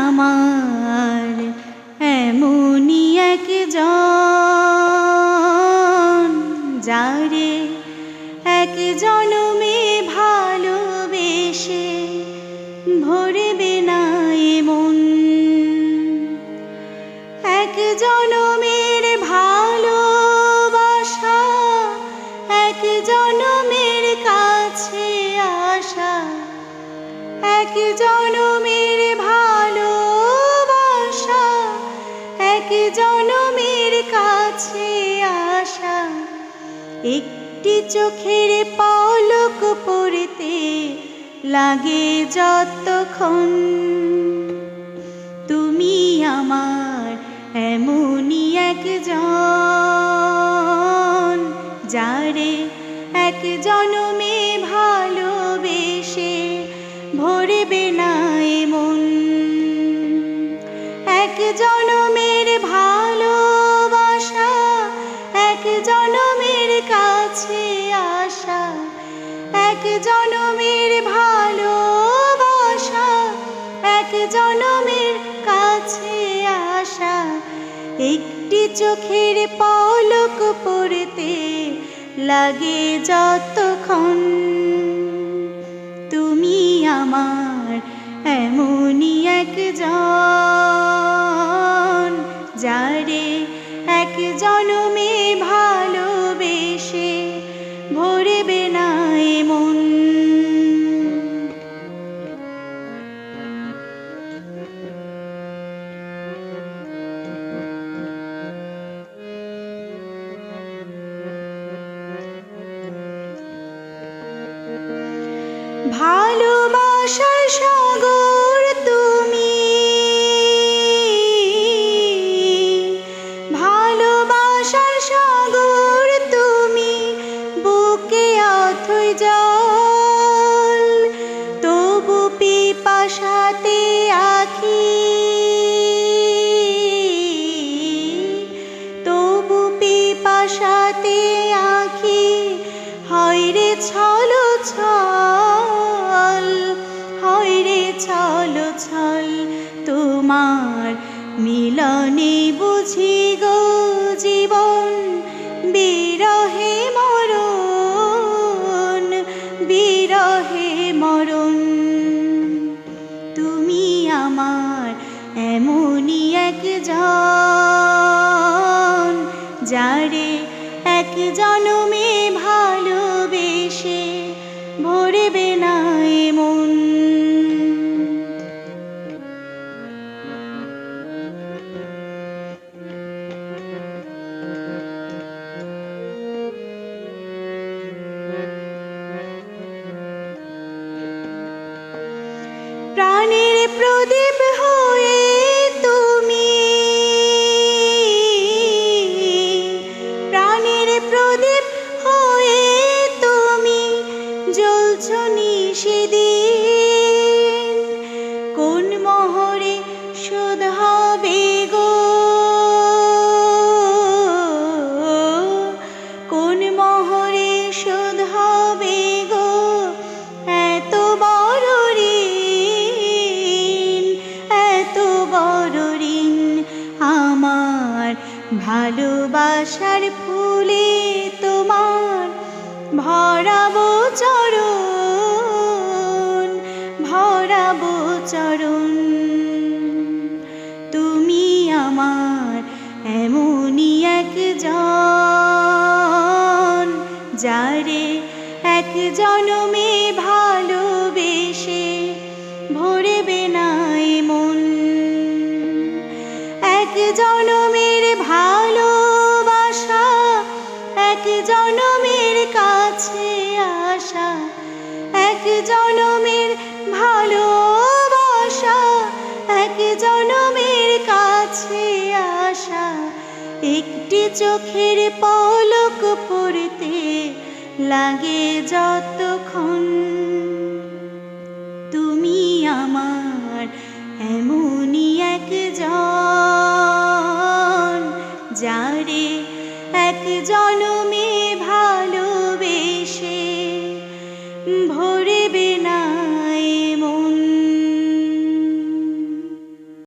আমার এমনই একজন, যারে এক জনমে ভালোবেসে ভরবে না এ মন। এক জনমের ভালোবাসা, এক জনমের কাছে আসা, এক জনমের ভালোবাসা, এক জনমের কাছে আসা। একটি চোখের পলক পড়তে লাগে যতক্ষণ, তুমি আমার এমনই একজন, যারে এক জনমে ভালোবেসে ভরবে না এ মন। এক জনমের ভালোবাসা, এক জনমের কাছে আসা, এক জনমের ভালোবাসা, এক জনমের কাছে আসা। একটি চোখের পলক পড়তে লাগে যতক্ষণ, তুমি আমার এমনই একজন, যারে এক জনমে ভালোবেসে ভরবে না এ মন। ভালোবাসার সাগর তুমি, ভালোবাসার সাগর তুমি, বুকে অথই জল, তবু পিপাসাতে আখি, তবু পিপাসাতে আখি হয় রে ছলো ছল, হয় রে ছলো ছল। তোমার মিলনে বুঝি গো জীবন বিরহে মরণ, বিরহে মরণ। তুমি আমার এমনই একজন, যারে এক জনমে ভালোবেসে ভরবে না এ মন। প্রাণের প্রদীপ হয়ে তুমি, প্রাণের প্রদীপ হয়ে তুমি জ্বলছ নিশিদিন। কোন মোহরে শোধ হবে গো, কোন মোহরে শোধ হবে গো এত বড় ঋণ, এত বড় ঋণ। আমার ভালোবাসার ফুলে তোমার ভরাবো চরণ, ভরাবো চরণ। তুমি আমার এমনই একজন, যারে এক জনমে ভালোবেসে ভরবে না এ মন। এক জনমের ভালোবাসা, এক জনমের কাছে আসা, এক জনমের ভালোবাসা, এক জনমের কাছে আসা। একটি চোখের পলক পড়তে লাগে যতক্ষণ,